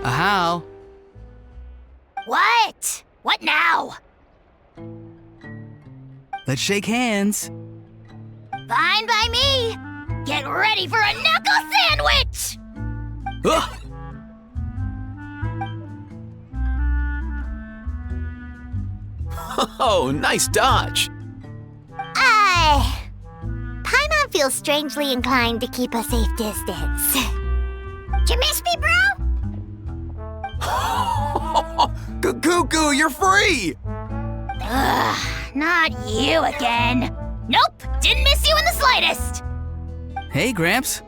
How? What? What now? Let's shake hands. Fine by me. Get ready for a knuckle sandwich! Ugh. Oh, nice dodge. Paimon feels strangely inclined to keep a safe distance. Did you miss me, bro? Cuckoo, you're free! Ugh, not you again. Nope, didn't miss you in the slightest. Hey, Gramps.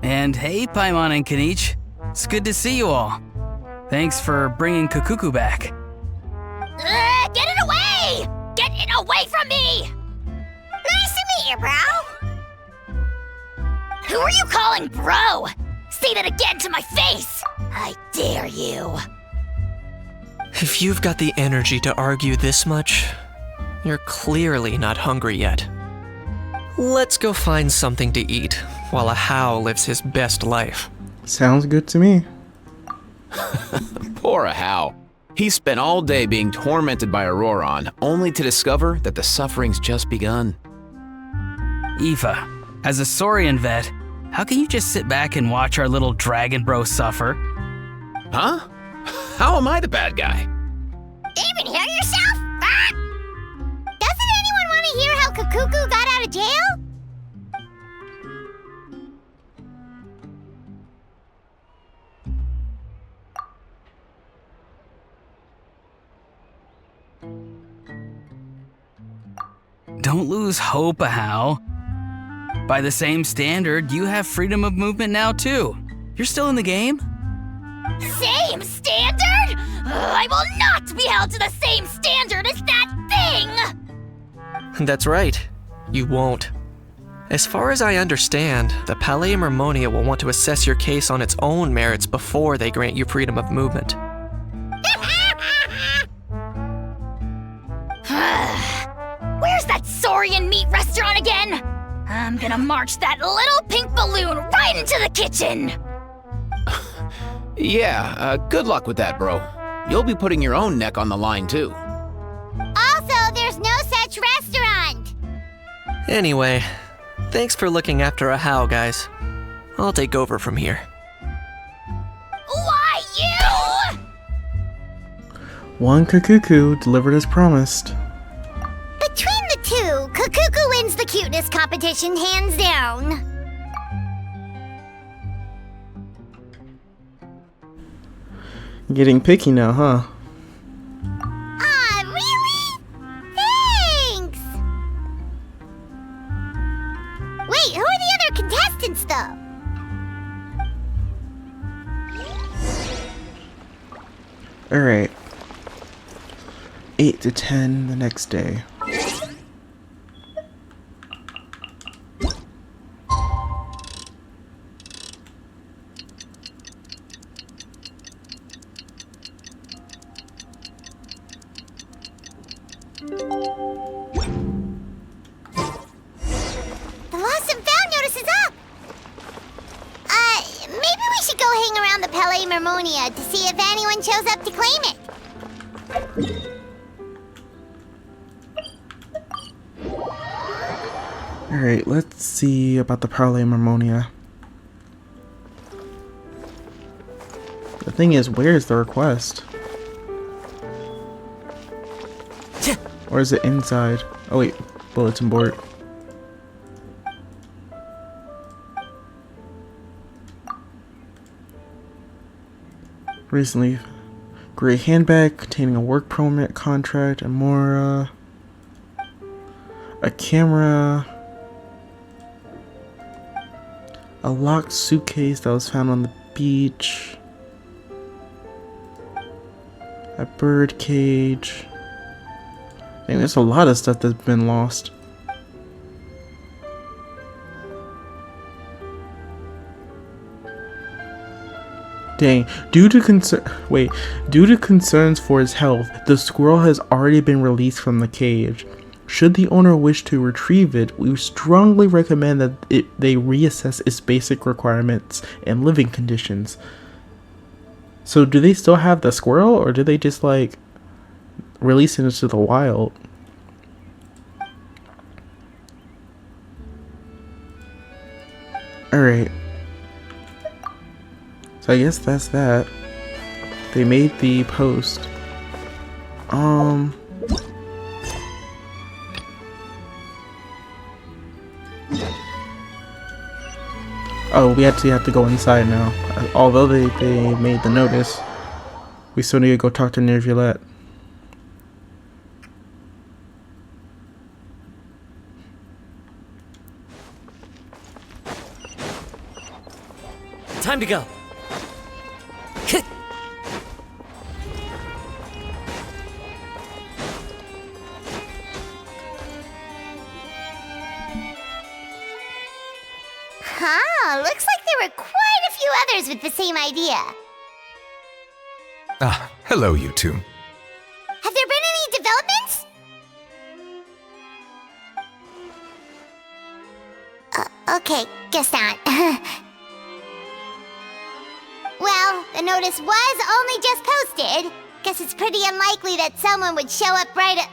And hey, Paimon and Kanich. It's good to see you all. Thanks for bringing Kukuku back. Get it away! Get it away from me! Nice to meet you, bro. Who are you calling bro? Say that again to my face! I dare you. If you've got the energy to argue this much, you're clearly not hungry yet. Let's go find something to eat while a How lives his best life. Sounds good to me. Poor How. He spent all day being tormented by Auroron, only to discover that the suffering's just begun. Aoife, as a Saurian vet, how can you just sit back and watch our little dragon bro suffer? Huh? How am I the bad guy? Even hear yourself? Ah! Doesn't anyone want to hear how Kukuku got out of jail? Don't lose hope, How. By the same standard, you have freedom of movement now too. You're still in the game? Same standard? I will not be held to the same standard as that thing! That's right. You won't. As far as I understand, the Palais Mermonia will want to assess your case on its own merits before they grant you freedom of movement. Where's that Saurian meat restaurant again? I'm gonna march that little pink balloon right into the kitchen! Yeah, good luck with that, bro. You'll be putting your own neck on the line, too. Also, there's no such restaurant! Anyway, thanks for looking after a How, guys. I'll take over from here. Why you? One Kukuku delivered as promised. Between the two, Kukuku wins the cuteness competition hands down. Getting picky now, huh? Really? Thanks! Wait, who are the other contestants, though? Alright. 8 to 10 the next day. The Lost and Found notice is up! Maybe we should go hang around the Palais Mermonia to see if anyone shows up to claim it. Alright, let's see about the Palais Mermonia. The thing is, where's the request? Or is it inside? Oh wait, bulletin board. Recently, gray handbag containing a work permit contract and more, a camera, a locked suitcase that was found on the beach, a bird cage. Dang, there's a lot of stuff that's been lost. Dang, due to concerns for his health, the squirrel has already been released from the cage. Should the owner wish to retrieve it, we strongly recommend that they reassess its basic requirements and living conditions. So do they still have the squirrel, or do they just like release it into the wild? Alright. So I guess that's that. They made the post. Oh, we actually have to go inside now. Although they made the notice, we still need to go talk to Nervulette. Time to go. Huh, looks like there were quite a few others with the same idea. Ah, hello, you two. Have there been any developments? Okay, guess not. Well, the notice was only just posted. Guess it's pretty unlikely that someone would show up right at...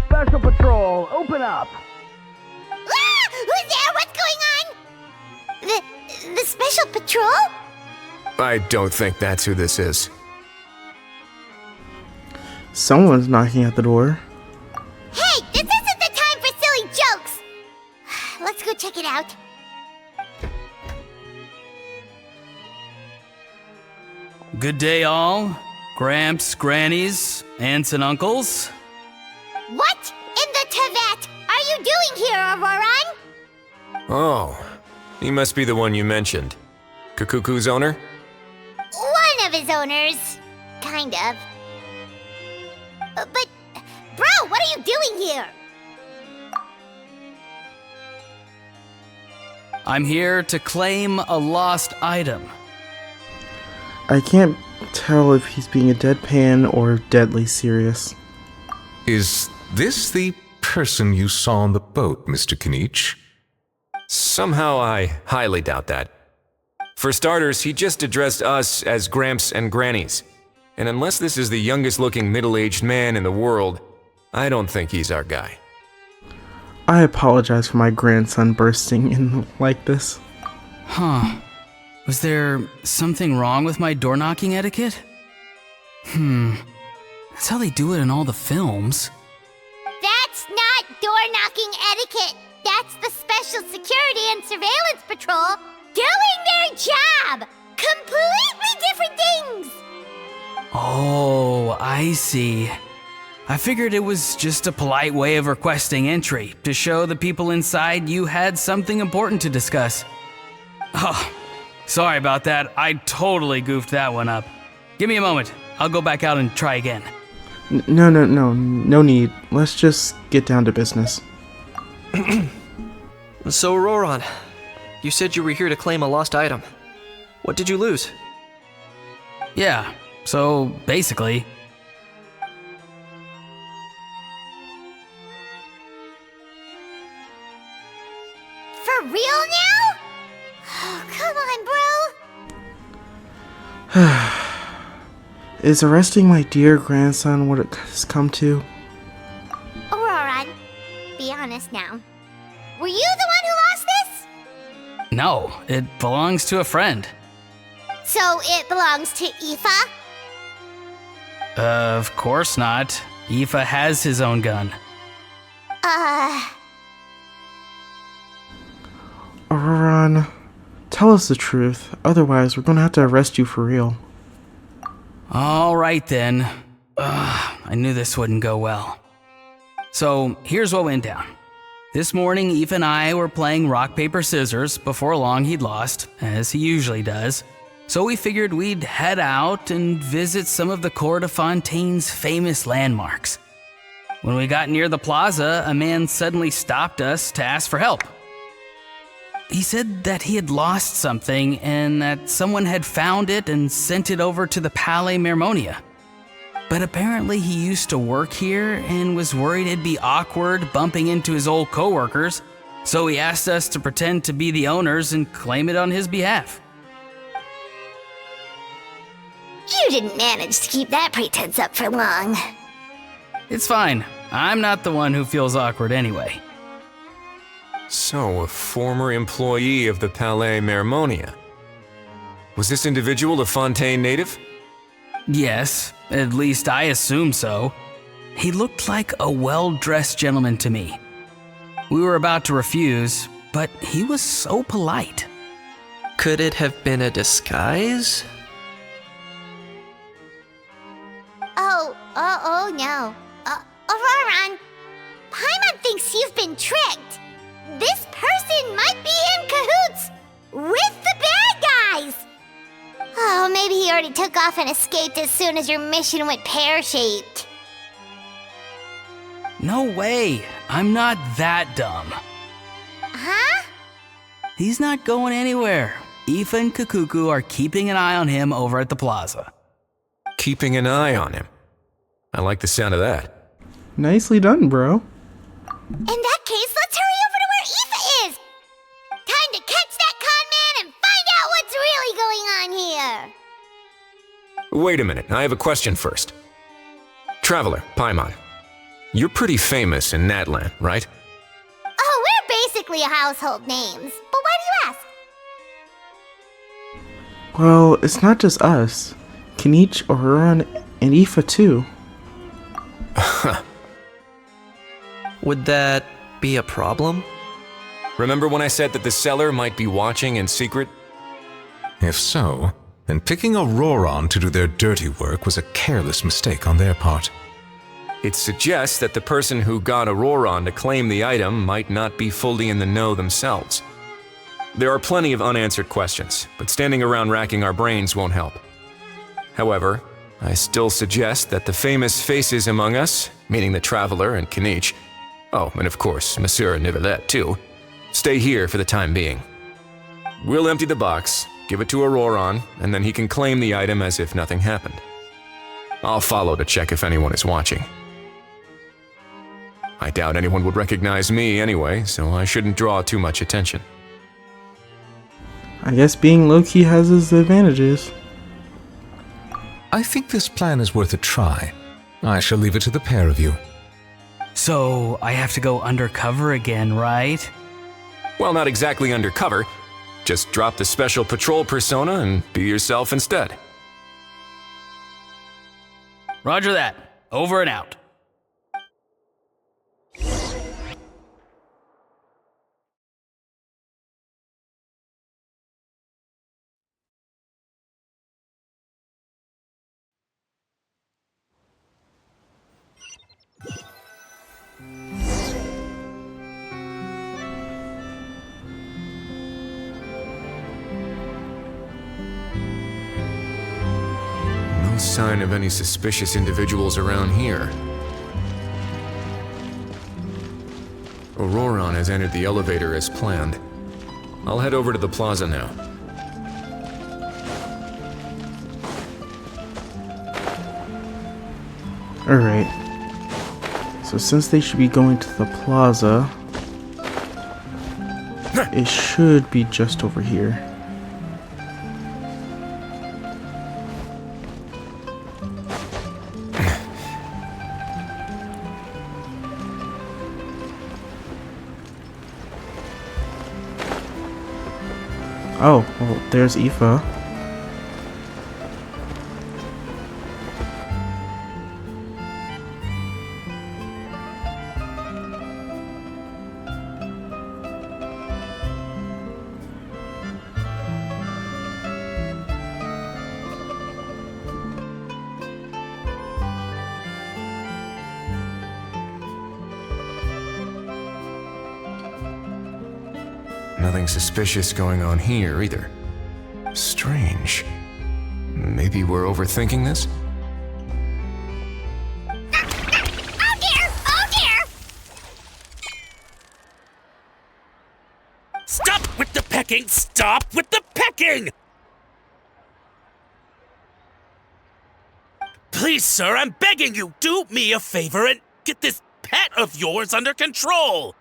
Special Patrol, open up! Ah! Who's there? What's going on? The Special Patrol? I don't think that's who this is. Someone's knocking at the door. Hey, this isn't the time for silly jokes! Let's go check it out. Good day, all. Gramps, grannies, aunts, and uncles. What in the Teyvat are you doing here, Auroran? Oh, he must be the one you mentioned. Kukuku's owner? One of his owners. Kind of. But, bro, what are you doing here? I'm here to claim a lost item. I can't tell if he's being a deadpan or deadly serious. Is this the person you saw on the boat, Mr. Kinich? Somehow I highly doubt that. For starters, he just addressed us as Gramps and Grannies. And unless this is the youngest looking middle-aged man in the world, I don't think he's our guy. I apologize for my grandson bursting in like this. Huh. Was there something wrong with my door-knocking etiquette? That's how they do it in all the films. That's not door-knocking etiquette. That's the Special Security and Surveillance Patrol doing their job. Completely different things. Oh, I see. I figured it was just a polite way of requesting entry to show the people inside you had something important to discuss. Oh, sorry about that. I totally goofed that one up. Give me a moment. I'll go back out and try again. No need. Let's just get down to business. So, Auroran, you said you were here to claim a lost item. What did you lose? Yeah, so basically... For real now? Oh, come on, bro. Is arresting my dear grandson what it has come to? Auroran, be honest now. Were you the one who lost this? No, it belongs to a friend. So it belongs to Aoife? Of course not. Aoife has his own gun. Auroran, tell us the truth. Otherwise, we're gonna have to arrest you for real. All right then. I knew this wouldn't go well. So here's what went down. This morning, Aoife and I were playing rock, paper, scissors. Before long, he'd lost, as he usually does. So we figured we'd head out and visit some of the Cour de Fontaine's famous landmarks. When we got near the plaza, a man suddenly stopped us to ask for help. He said that he had lost something and that someone had found it and sent it over to the Palais Mermonia. But apparently he used to work here and was worried it'd be awkward bumping into his old coworkers, so he asked us to pretend to be the owners and claim it on his behalf. didn't manage to keep that pretense up for long. It's fine. I'm not the one who feels awkward anyway. So, a former employee of the Palais Mermonia. Was this individual a Fontaine native? Yes, at least I assume so. He looked like a well-dressed gentleman to me. We were about to refuse, but he was so polite. Could it have been a disguise? Oh no. Auroron, Paimon thinks you've been tricked. This person might be in cahoots with the bad guys. Oh, maybe he already took off and escaped as soon as your mission went pear-shaped. No way. I'm not that dumb. Huh? He's not going anywhere. Aoife and Kakuku are keeping an eye on him over at the plaza. Keeping an eye on him. I like the sound of that. Nicely done, bro. In that case, let's hurry over to where Aoife is. Time to catch that con man and find out what's really going on here. Wait a minute, I have a question first. Traveler, Paimon. You're pretty famous in Natlan, right? Oh, we're basically household names. But why do you ask? Well, it's not just us. Kinich, Auroron, and Aoife too. Would that be a problem? Remember when I said that the seller might be watching in secret? If so, then picking Auroron to do their dirty work was a careless mistake on their part. It suggests that the person who got Auroron to claim the item might not be fully in the know themselves. There are plenty of unanswered questions, but standing around racking our brains won't help. However, I still suggest that the famous faces among us, meaning the Traveler and Kinich, oh, and of course, Monsieur Nivelet too, stay here for the time being. We'll empty the box, give it to Auroron, and then he can claim the item as if nothing happened. I'll follow to check if anyone is watching. I doubt anyone would recognize me anyway, so I shouldn't draw too much attention. I guess being low-key has its advantages. I think this plan is worth a try. I shall leave it to the pair of you. So, I have to go undercover again, right? Well, not exactly undercover. Just drop the special patrol persona and be yourself instead. Roger that. Over and out. No sign of any suspicious individuals around here. Auroron has entered the elevator as planned. I'll head over to the plaza now. Alright. So since they should be going to the plaza, it should be just over here. Oh, well, there's Aoife. Nothing suspicious going on here either. Strange. Maybe we're overthinking this? Oh dear! Oh dear! Stop with the pecking! Stop with the pecking! Please, sir, I'm begging you, do me a favor and get this pet of yours under control!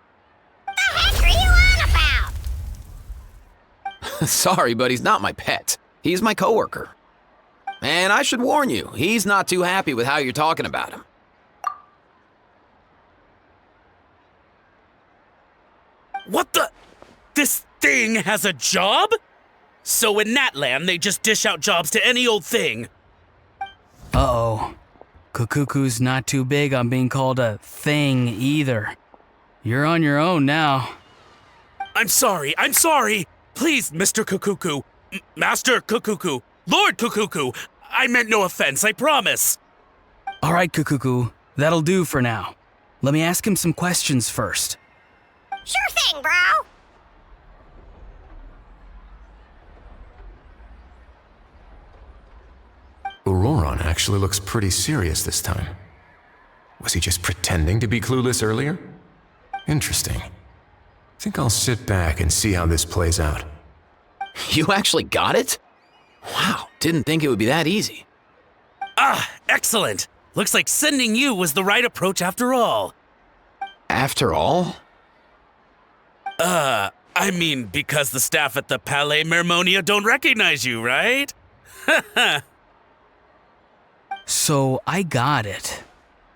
What the heck are you on about? Sorry, but he's not my pet. He's my coworker. And I should warn you, he's not too happy with how you're talking about him. What the? This thing has a job? So in Natland, they just dish out jobs to any old thing. Uh-oh. Kukuku's not too big on being called a thing either. You're on your own now. I'm sorry. Please, Mr. Kukuku. Master Kukuku. Lord Kukuku. I meant no offense, I promise. All right, Kukuku. That'll do for now. Let me ask him some questions first. Sure thing, bro. Auroron actually looks pretty serious this time. Was he just pretending to be clueless earlier? Interesting. Think I'll sit back and see how this plays out. You actually got it? Wow, didn't think it would be that easy. Ah, excellent. Looks like sending you was the right approach after all. After all? I mean, because the staff at the Palais Mermonia don't recognize you, right? So I got it,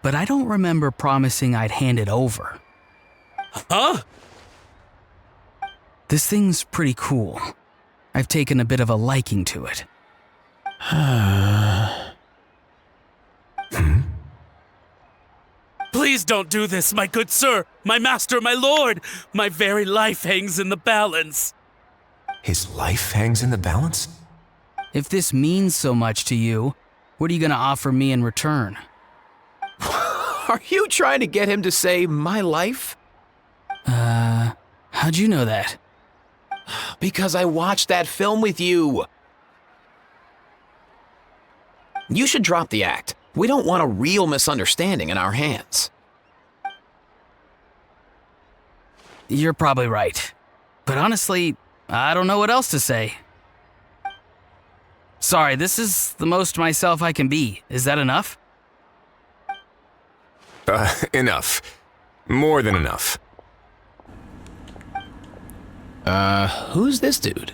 but I don't remember promising I'd hand it over. Huh? This thing's pretty cool. I've taken a bit of a liking to it. Please don't do this, my good sir, my master, my lord. My very life hangs in the balance. His life hangs in the balance? If this means so much to you, what are you gonna offer me in return? Are you trying to get him to say my life? How'd you know that? Because I watched that film with you. You should drop the act. We don't want a real misunderstanding in our hands. You're probably right. But honestly, I don't know what else to say. Sorry, this is the most myself I can be. Is that enough? Enough. More than enough. Who's this dude?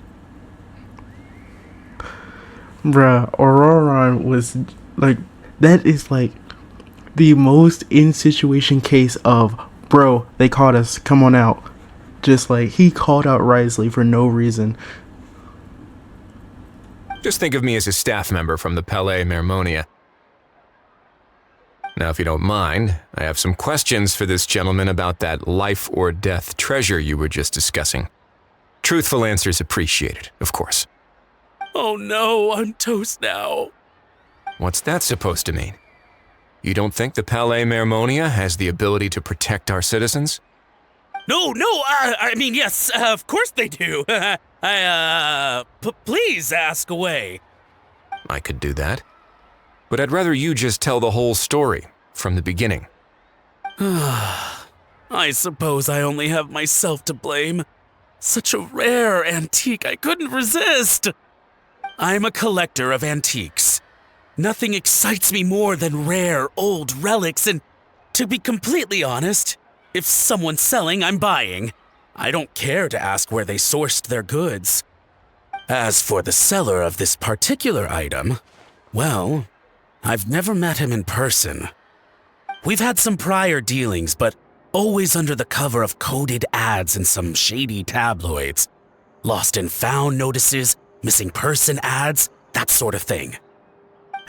Bruh, Auroron was like, that is like the most in situation case of, bro, they caught us, come on out. Just like, he called out Risley for no reason. Just think of me as a staff member from the Palais Mermonia. Now, if you don't mind, I have some questions for this gentleman about that life or death treasure you were just discussing. Truthful answers appreciated, of course. Oh no, I'm toast now. What's that supposed to mean? You don't think the Palais Mermonia has the ability to protect our citizens? No, I mean, yes, of course they do. Please ask away. I could do that. But I'd rather you just tell the whole story, from the beginning. I suppose I only have myself to blame. Such a rare antique, I couldn't resist. I'm a collector of antiques. Nothing excites me more than rare, old relics, and to be completely honest, if someone's selling, I'm buying. I don't care to ask where they sourced their goods. As for the seller of this particular item, well, I've never met him in person. We've had some prior dealings, but always under the cover of coded ads in some shady tabloids. Lost and found notices, missing person ads, that sort of thing.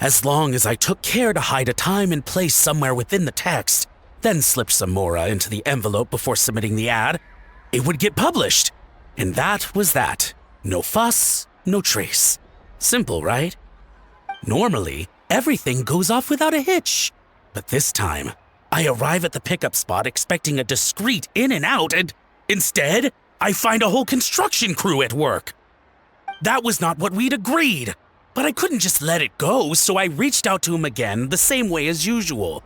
As long as I took care to hide a time and place somewhere within the text, then slipped some mora into the envelope before submitting the ad, it would get published. And that was that. No fuss, no trace. Simple, right? Normally, everything goes off without a hitch. But this time, I arrive at the pickup spot expecting a discreet in and out, and instead, I find a whole construction crew at work. That was not what we'd agreed, but I couldn't just let it go, so I reached out to him again the same way as usual.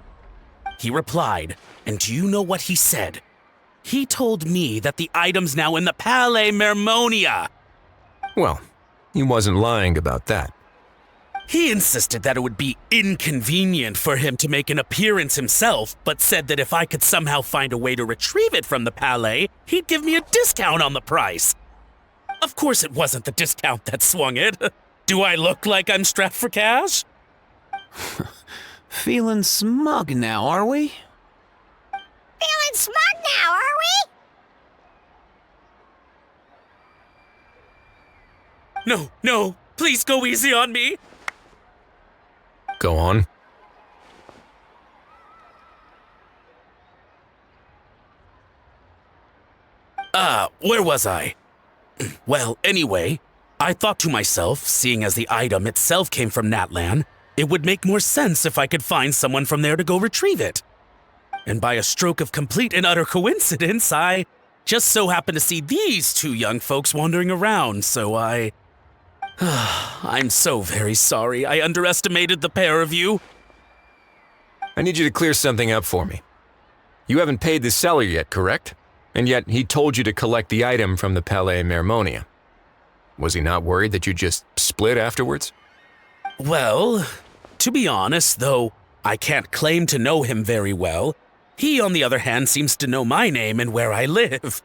He replied, and do you know what he said? He told me that the item's now in the Palais Mermonia. Well, he wasn't lying about that. He insisted that it would be inconvenient for him to make an appearance himself, but said that if I could somehow find a way to retrieve it from the Palais, he'd give me a discount on the price. Of course, it wasn't the discount that swung it. Do I look like I'm strapped for cash? Feeling smug now, are we? Feeling smug now, are we? No, please go easy on me. Go on. Where was I? Well, anyway, I thought to myself, seeing as the item itself came from Natlan, it would make more sense if I could find someone from there to go retrieve it. And by a stroke of complete and utter coincidence, I just so happened to see these two young folks wandering around, so I'm so very sorry. I underestimated the pair of you. I need you to clear something up for me. You haven't paid the seller yet, correct? And yet he told you to collect the item from the Palais Mermonia. Was he not worried that you just split afterwards? Well, to be honest, though I can't claim to know him very well, he, on the other hand, seems to know my name and where I live.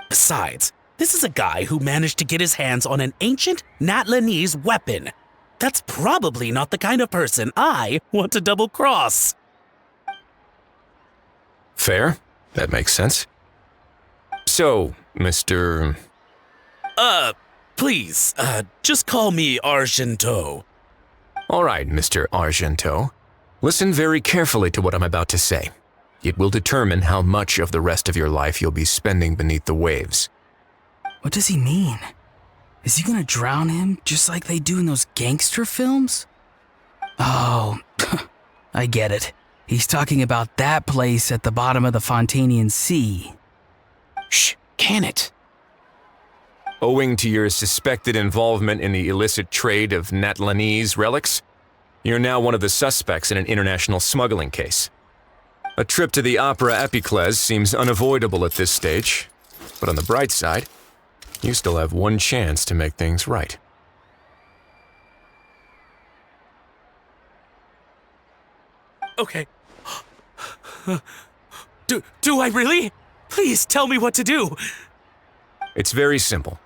Besides, this is a guy who managed to get his hands on an ancient Natlanese weapon. That's probably not the kind of person I want to double-cross. Fair. That makes sense. So, Mr. Please, just call me Argento. All right, Mr. Argento. Listen very carefully to what I'm about to say. It will determine how much of the rest of your life you'll be spending beneath the waves. What does he mean? Is he gonna drown him just like they do in those gangster films? Oh, I get it. He's talking about that place at the bottom of the Fontanian Sea. Shh, can it? Owing to your suspected involvement in the illicit trade of Natlanese relics, you're now one of the suspects in an international smuggling case. A trip to the Opera Epiclese seems unavoidable at this stage, but on the bright side, you still have one chance to make things right. Okay. Do I really? Please tell me what to do. It's very simple.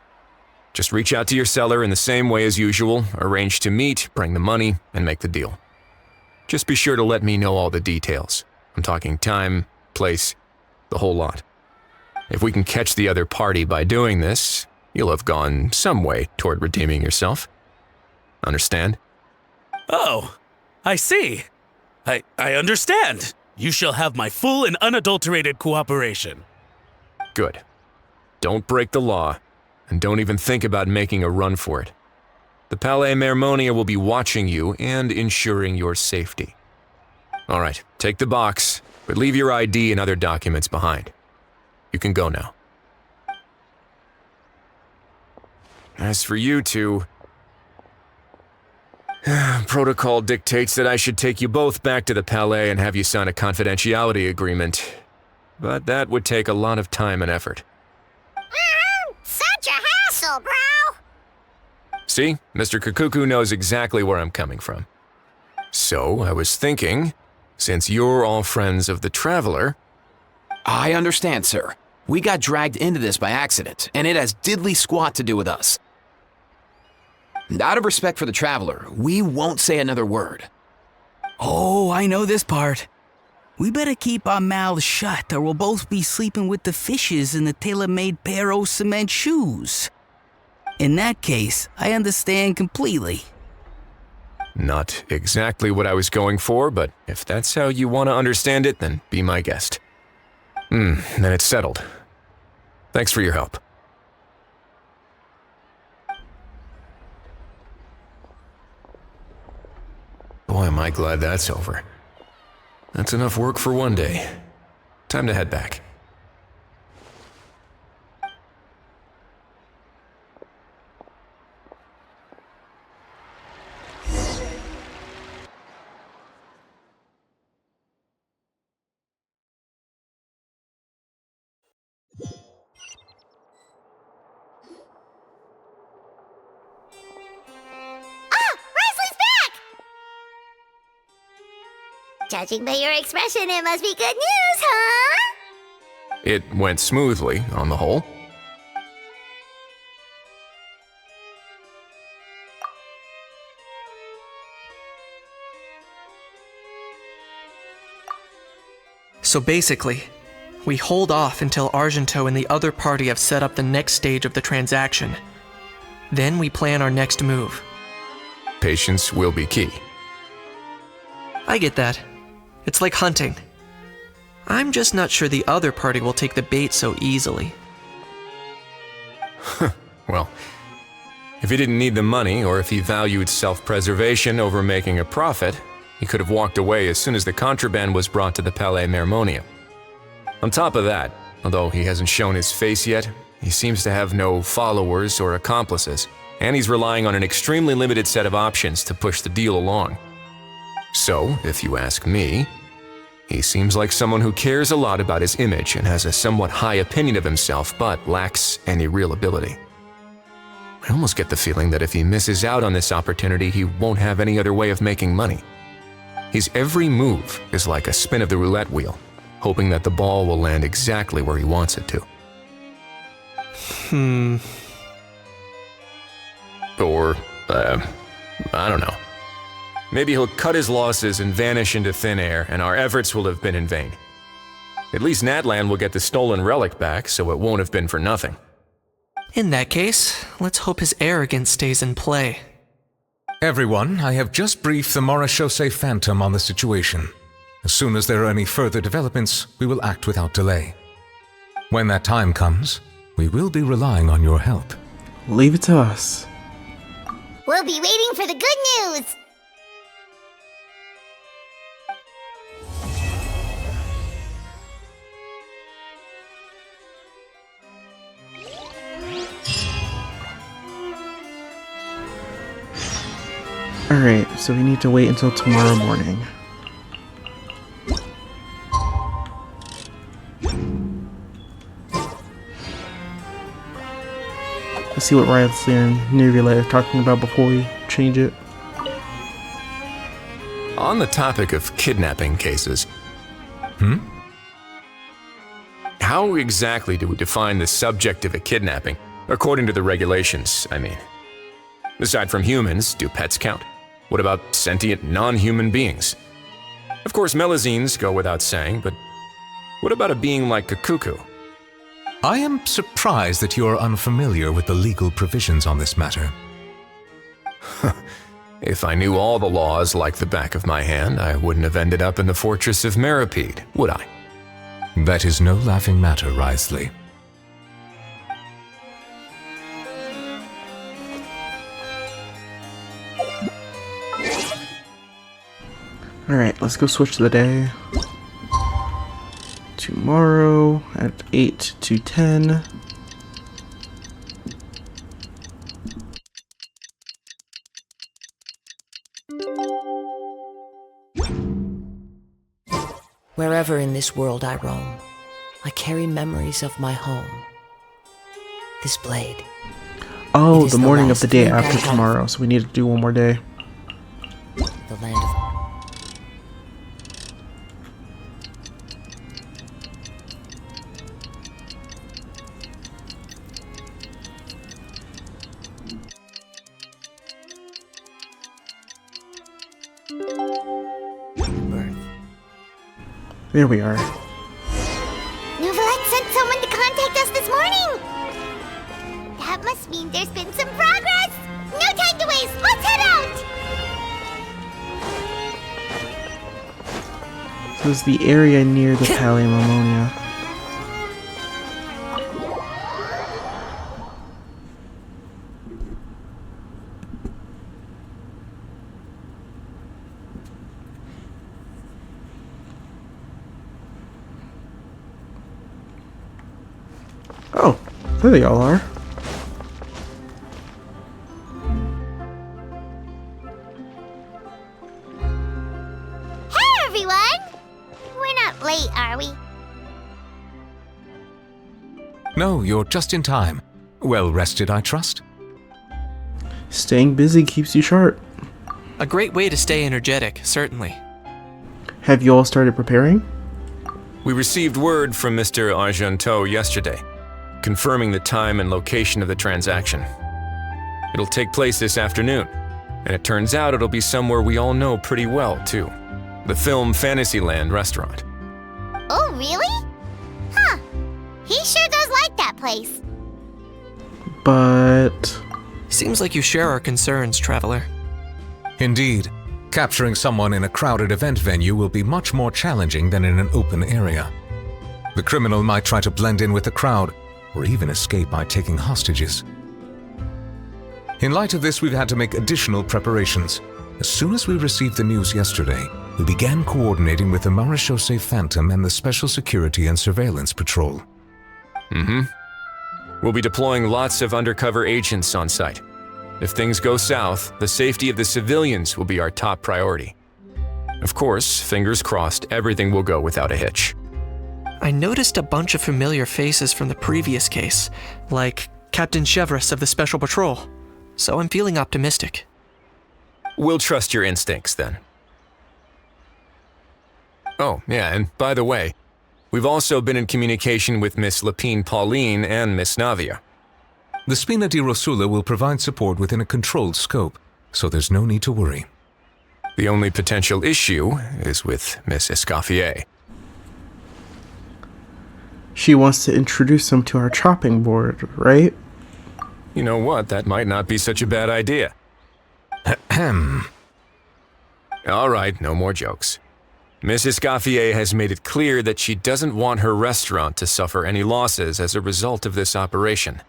Just reach out to your seller in the same way as usual, arrange to meet, bring the money, and make the deal. Just be sure to let me know all the details. I'm talking time, place, the whole lot. If we can catch the other party by doing this, you'll have gone some way toward redeeming yourself. Understand? Oh, I see. I understand. You shall have my full and unadulterated cooperation. Good. Don't break the law, and don't even think about making a run for it. The Palais Mermonia will be watching you and ensuring your safety. All right, take the box, but leave your ID and other documents behind. You can go now. As for you two, protocol dictates that I should take you both back to the Palais and have you sign a confidentiality agreement. But that would take a lot of time and effort. Such a hassle, bro! See, Mr. Kakuku knows exactly where I'm coming from. So, I was thinking, since you're all friends of the Traveler... I understand, sir. We got dragged into this by accident, and it has diddly squat to do with us. And out of respect for the Traveler, we won't say another word. Oh, I know this part. We better keep our mouths shut or we'll both be sleeping with the fishes in the tailor-made pair of cement shoes. In that case, I understand completely. Not exactly what I was going for, but if that's how you want to understand it, then be my guest. Then it's settled. Thanks for your help. Boy, am I glad that's over. That's enough work for one day. Time to head back. Wesley's back! Judging by your expression, it must be good news, huh? It went smoothly, on the whole. So basically, we hold off until Argento and the other party have set up the next stage of the transaction. Then we plan our next move. Patience will be key. I get that. It's like hunting. I'm just not sure the other party will take the bait so easily. Well, if he didn't need the money, or if he valued self-preservation over making a profit, he could have walked away as soon as the contraband was brought to the Palais Mermonium. On top of that, although he hasn't shown his face yet, he seems to have no followers or accomplices, and he's relying on an extremely limited set of options to push the deal along. So, if you ask me, he seems like someone who cares a lot about his image and has a somewhat high opinion of himself, but lacks any real ability. I almost get the feeling that if he misses out on this opportunity, he won't have any other way of making money. His every move is like a spin of the roulette wheel, hoping that the ball will land exactly where he wants it to. Or, I don't know. Maybe he'll cut his losses and vanish into thin air, and our efforts will have been in vain. At least Natlan will get the stolen relic back, so it won't have been for nothing. In that case, let's hope his arrogance stays in play. Everyone, I have just briefed the Morishose Phantom on the situation. As soon as there are any further developments, we will act without delay. When that time comes, we will be relying on your help. Leave it to us. We'll be waiting for the good news. Alright, so we need to wait until tomorrow morning. Let's see what Riley and Nebula are talking about before we change it. On the topic of kidnapping cases, how exactly do we define the subject of a kidnapping? According to the regulations, I mean. Aside from humans, do pets count? What about sentient non-human beings? Of course, melazines go without saying, but what about a being like a cuckoo? I am surprised that you are unfamiliar with the legal provisions on this matter. If I knew all the laws like the back of my hand, I wouldn't have ended up in the fortress of Meripede, would I? That is no laughing matter, Risley. Alright, let's go switch the day. Tomorrow at 8 to 10. Wherever in this world I roam, I carry memories of my home. This blade. Oh, It is the the morning of last the day thing I after have. tomorrow, so we need to do one more day. The land of... birth. There we are. Novelette sent someone to contact us this morning. That must mean there's been some progress. No time to waste. Let's head out. This is the area near the Palais Mermonium. Oh, there they all are. Hey, everyone. We're not late, are we? No, you're just in time. Well rested, I trust? Staying busy keeps you sharp. A great way to stay energetic, certainly. Have you all started preparing? We received word from Mr. Argento yesterday, confirming the time and location of the transaction. It'll take place this afternoon, and it turns out it'll be somewhere we all know pretty well, too. The film Fantasyland restaurant. Oh, really? Huh. He sure does like that place. But Seems like you share our concerns, Traveler. Indeed, capturing someone in a crowded event venue will be much more challenging than in an open area. The criminal might try to blend in with the crowd, or even escape by taking hostages. In light of this, we've had to make additional preparations. As soon as we received the news yesterday, we began coordinating with the Marechaussee Phantom and the Special Security and Surveillance Patrol. We'll be deploying lots of undercover agents on site. If things go south, the safety of the civilians will be our top priority. Of course, fingers crossed, everything will go without a hitch. I noticed a bunch of familiar faces from the previous case, like Captain Chevrolet of the Special Patrol, so I'm feeling optimistic. We'll trust your instincts then. Oh, yeah, and by the way, we've also been in communication with Miss Lapine Pauline and Miss Navia. The Spina di Rosula will provide support within a controlled scope, so there's no need to worry. The only potential issue is with Miss Escoffier. she wants to introduce him to our chopping board, right? You know what, that might not be such a bad idea. Ahem. All right, no more jokes. Miss Escoffier has made it clear that she doesn't want her restaurant to suffer any losses as a result of this operation.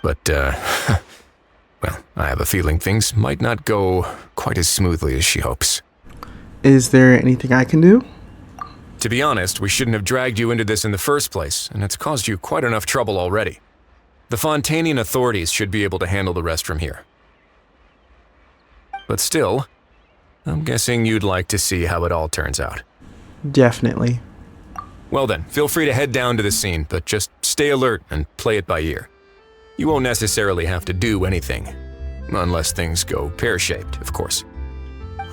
But, well, I have a feeling things might not go quite as smoothly as she hopes. Is there anything I can do? To be honest, we shouldn't have dragged you into this in the first place, and it's caused you quite enough trouble already. The Fontanian authorities should be able to handle the rest from here. But still, I'm guessing you'd like to see how it all turns out. Definitely. Well then, feel free to head down to the scene, but just stay alert and play it by ear. You won't necessarily have to do anything, unless things go pear-shaped, of course.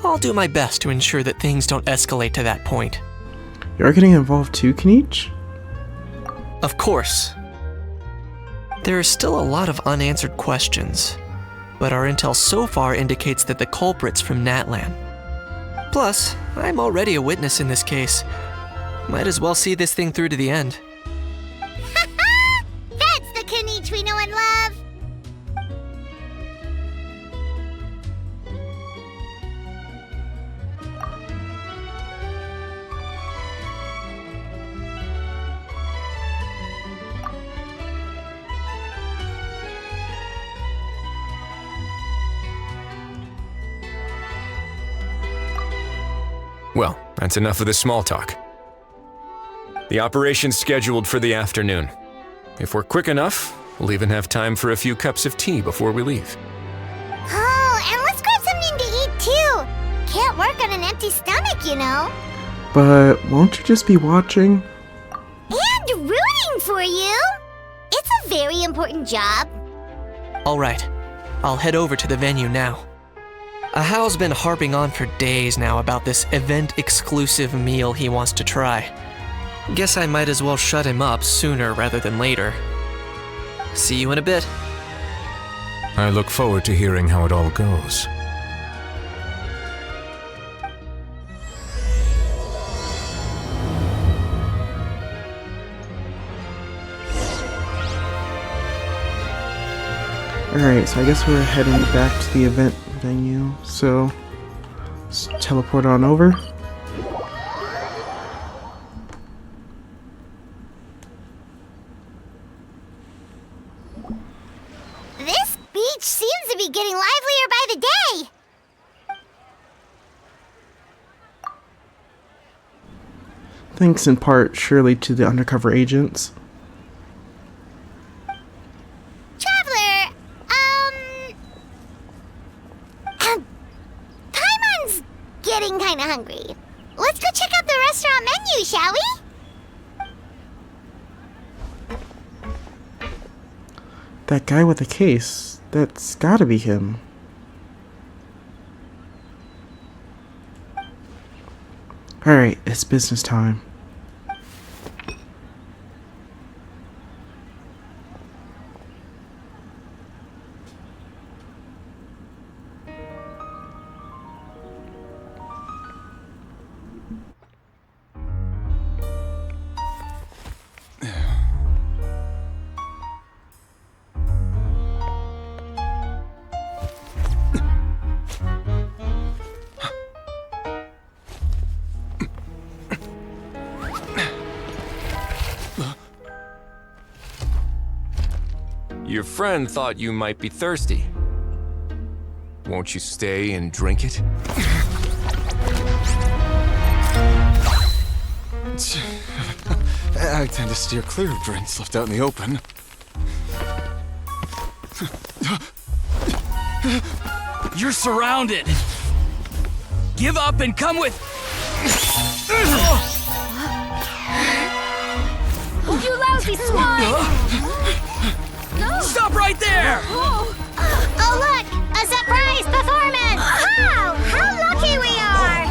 I'll do my best to ensure that things don't escalate to that point. You're getting involved too, Kenichi? Of course. There are still a lot of unanswered questions, but our intel so far indicates that the culprit's from Natlan. Plus, I'm already a witness in this case. Might as well see this thing through to the end. That's the Kenichi we know and love! Well, that's enough of the small talk. The operation's scheduled for the afternoon. If we're quick enough, we'll even have time for a few cups of tea before we leave. Oh, and let's grab something to eat too! Can't work on an empty stomach, you know? But won't you just be watching? And rooting for you! It's a very important job. Alright, I'll head over to the venue now. Ahao's been harping on for days now about this event-exclusive meal he wants to try. Guess I might as well shut him up sooner rather than later. See you in a bit. I look forward to hearing how it all goes. Alright, so I guess we're heading back to the event venue, so let's teleport on over. This beach seems to be getting livelier by the day. Thanks in part, surely, to the undercover agents. Traveler, Paimon's getting kinda hungry. Let's go check out the restaurant menu, shall we? That guy with the case, that's gotta be him. Alright, it's business time. Your friend thought you might be thirsty. Won't you stay and drink it? I tend to steer clear of drinks left out in the open. You're surrounded. Give up and come with. You lousy swine! Stop right there! Oh, look! A surprise performance! Wow! How lucky we are!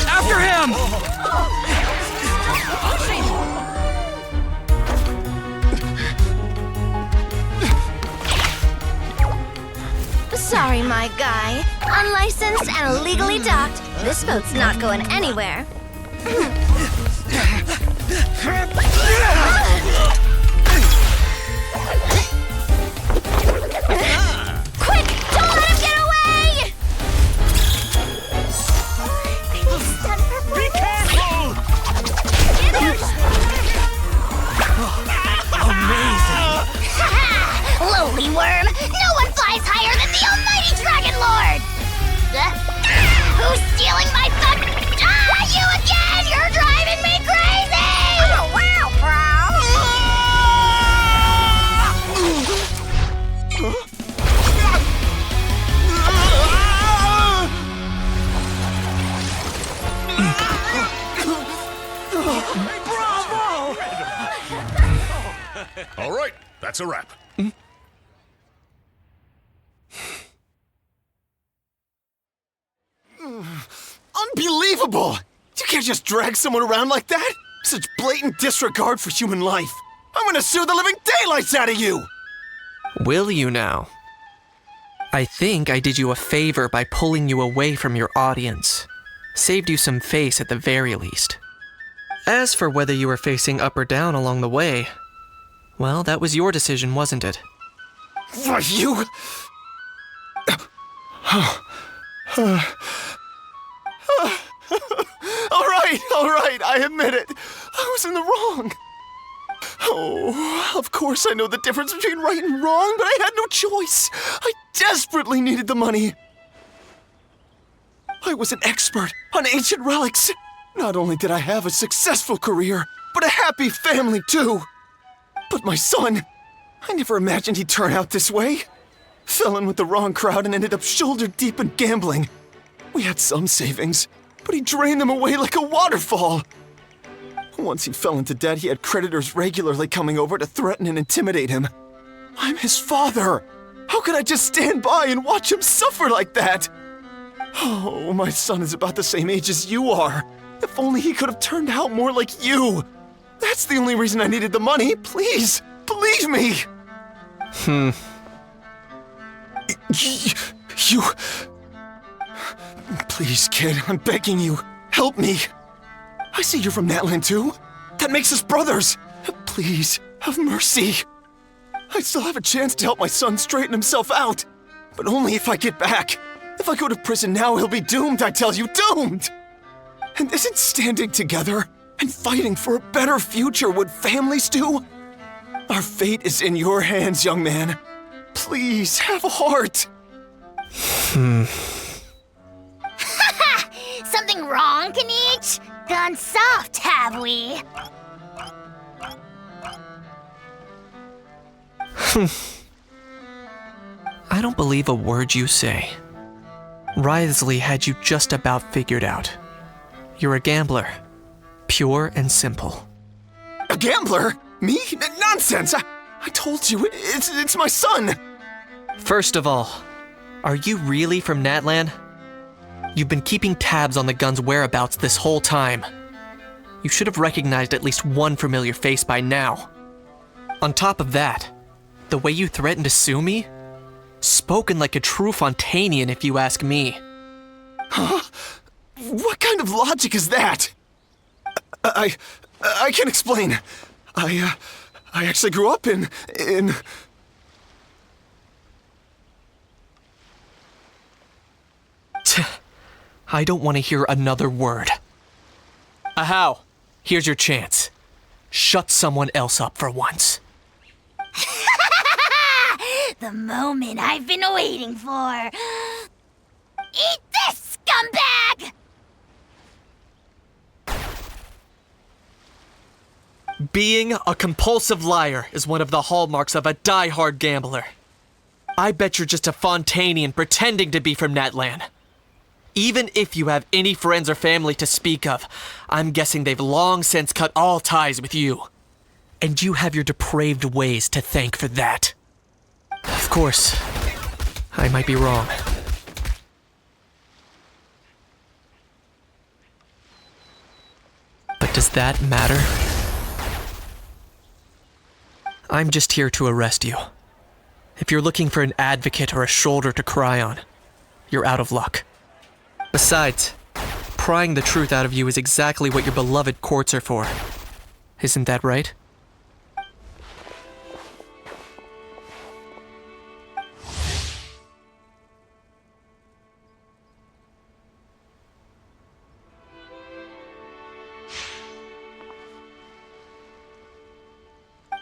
After him! Sorry, my guy. Unlicensed and illegally docked. This boat's not going anywhere. Quick! Don't let him get away! Be careful! Amazing! Lowly worm! No one flies higher than the almighty Dragon Lord! Who's stealing my fun? You again! You're driving me crazy! Oh, wow, All right, that's a wrap. Unbelievable! You can't just drag someone around like that! Such blatant disregard for human life! I'm gonna sue the living daylights out of you! Will you now? I think I did you a favor by pulling you away from your audience. Saved you some face at the very least. As for whether you were facing up or down along the way, well, that was your decision, wasn't it? Why, you... All right, I admit it. I was in the wrong. Oh, of course I know the difference between right and wrong, but I had no choice. I desperately needed the money. I was an expert on ancient relics. Not only did I have a successful career, but a happy family too. But my son, I never imagined he'd turn out this way. Fell in with the wrong crowd and ended up shoulder deep in gambling. We had some savings, but he drained them away like a waterfall. Once he fell into debt, he had creditors regularly coming over to threaten and intimidate him. I'm his father. How could I just stand by and watch him suffer like that? Oh, my son is about the same age as you are. If only he could have turned out more like you. That's the only reason I needed the money. Please, believe me. You... Please, kid, I'm begging you. Help me. I see you're from Natlan too. That makes us brothers. Please, have mercy. I still have a chance to help my son straighten himself out. But only if I get back. If I go to prison now, he'll be doomed, I tell you, doomed! And isn't standing together and fighting for a better future what families do? Our fate is in your hands, young man. Please, have a heart. Something wrong, Kanich? Gone soft, have we? I don't believe a word you say. Wriothesley had you just about figured out. You're a gambler. Pure and simple. A gambler? Me? Nonsense! I told you, it's my son! First of all, are you really from Natlan? You've been keeping tabs on the gun's whereabouts this whole time. You should have recognized at least one familiar face by now. On top of that, the way you threatened to sue me? Spoken like a true Fontanian, if you ask me. Huh? What kind of logic is that? I can't explain. I actually grew up in... I don't want to hear another word. Ahau, here's your chance. Shut someone else up for once. The moment I've been waiting for. Eat this, scumbag! Being a compulsive liar is one of the hallmarks of a die-hard gambler. I bet you're just a Fontanian pretending to be from Natlan. Even if you have any friends or family to speak of, I'm guessing they've long since cut all ties with you. And you have your depraved ways to thank for that. Of course, I might be wrong. But does that matter? I'm just here to arrest you. If you're looking for an advocate or a shoulder to cry on, you're out of luck. Besides, prying the truth out of you is exactly what your beloved courts are for. Isn't that right?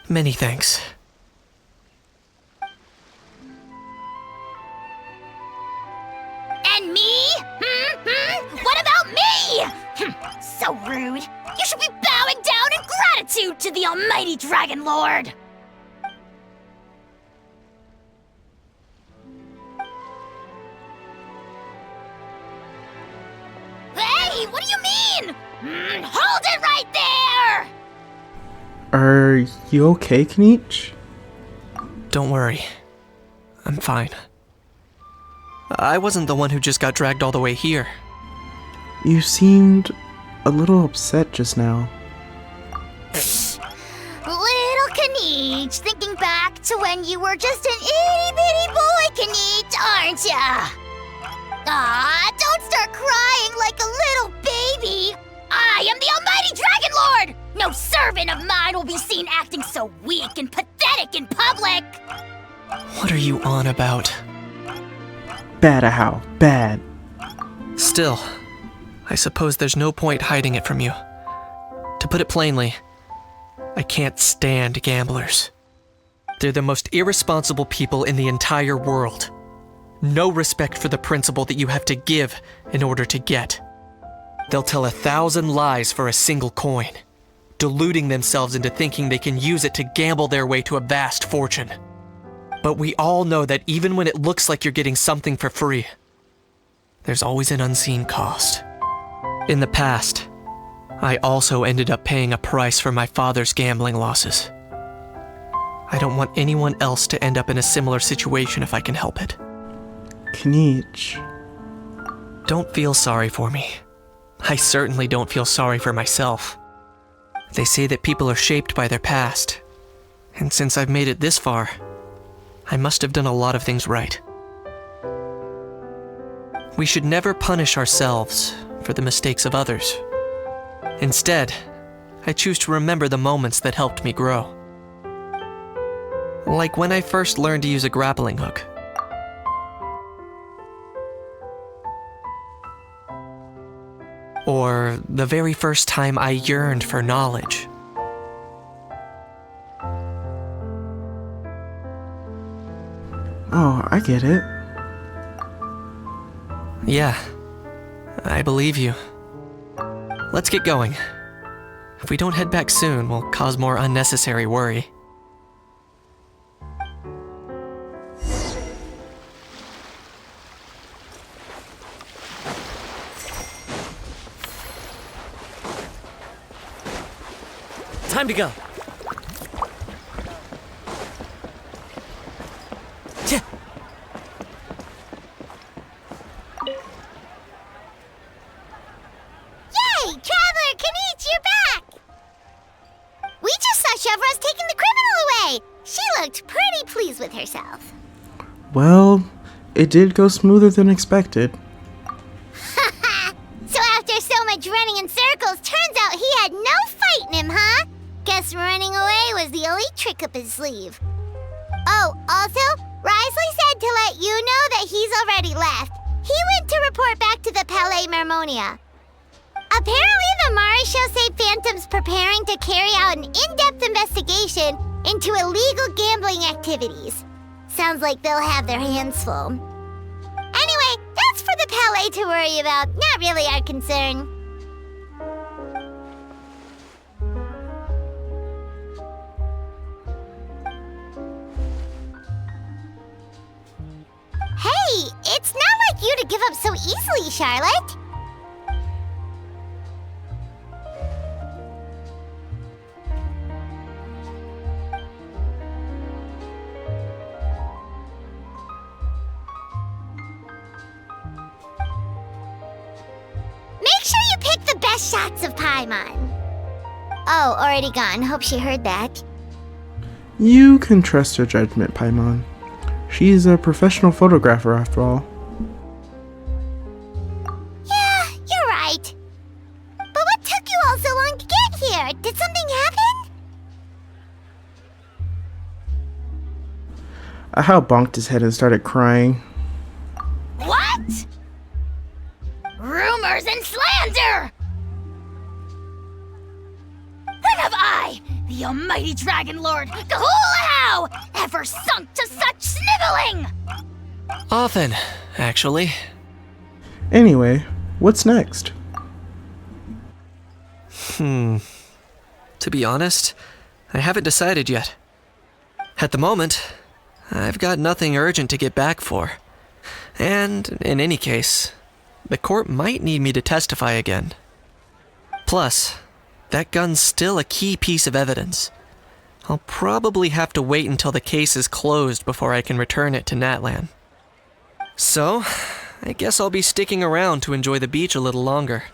Many thanks. And me? What about me? So rude. You should be bowing down in gratitude to the almighty Dragon Lord. Hey, what do you mean? Hold it right there! Are you okay, Kniech? Don't worry. I'm fine. I wasn't the one who just got dragged all the way here. You seemed a little upset just now. Little Kniech, thinking back to when you were just an itty-bitty boy, Kniech, aren't ya? Aw, don't start crying like a little baby. I am the almighty Dragon Lord! No servant of mine will be seen acting so weak and pathetic in public! What are you on about? Bad, how? Bad. Still, I suppose there's no point hiding it from you. To put it plainly, I can't stand gamblers. They're the most irresponsible people in the entire world. No respect for the principle that you have to give in order to get. They'll tell 1,000 lies for a single coin, deluding themselves into thinking they can use it to gamble their way to a vast fortune. But we all know that even when it looks like you're getting something for free, there's always an unseen cost. In the past, I also ended up paying a price for my father's gambling losses. I don't want anyone else to end up in a similar situation if I can help it. Kniech. Don't feel sorry for me. I certainly don't feel sorry for myself. They say that people are shaped by their past, and since I've made it this far, I must have done a lot of things right. We should never punish ourselves for the mistakes of others. Instead, I choose to remember the moments that helped me grow. Like when I first learned to use a grappling hook. Or the very first time I yearned for knowledge. Oh, I get it. Yeah, I believe you. Let's get going. If we don't head back soon, we'll cause more unnecessary worry. Time to go. Yay! Traveler Kniech, you're back! We just saw Chevro's taking the criminal away. She looked pretty pleased with herself. Well, it did go smoother than expected. So after so much running in circles, turns out he had no fight in him, huh? Guess running away was the only trick up his sleeve. Oh, also, Risley said to let you know that he's already left. He went to report back to the Palais Mermonia. Apparently, the Maréchaux say Phantom's preparing to carry out an in-depth investigation into illegal gambling activities. Sounds like they'll have their hands full. Anyway, that's for the Palais to worry about, not really our concern. Hey, it's not like you to give up so easily, Charlotte. Make sure you pick the best shots of Paimon. Oh, already gone. Hope she heard that. You can trust her judgment, Paimon. She's a professional photographer after all. Yeah, you're right. But what took you all so long to get here? Did something happen? Ahau bonked his head and started crying. What? Rumors and slander! When have I, the almighty Dragon Lord, Gahul ever sunk to such sniveling? Often, actually. Anyway, what's next? To be honest, I haven't decided yet. At the moment, I've got nothing urgent to get back for. And, in any case, the court might need me to testify again. Plus, that gun's still a key piece of evidence. I'll probably have to wait until the case is closed before I can return it to Natlan. So, I guess I'll be sticking around to enjoy the beach a little longer.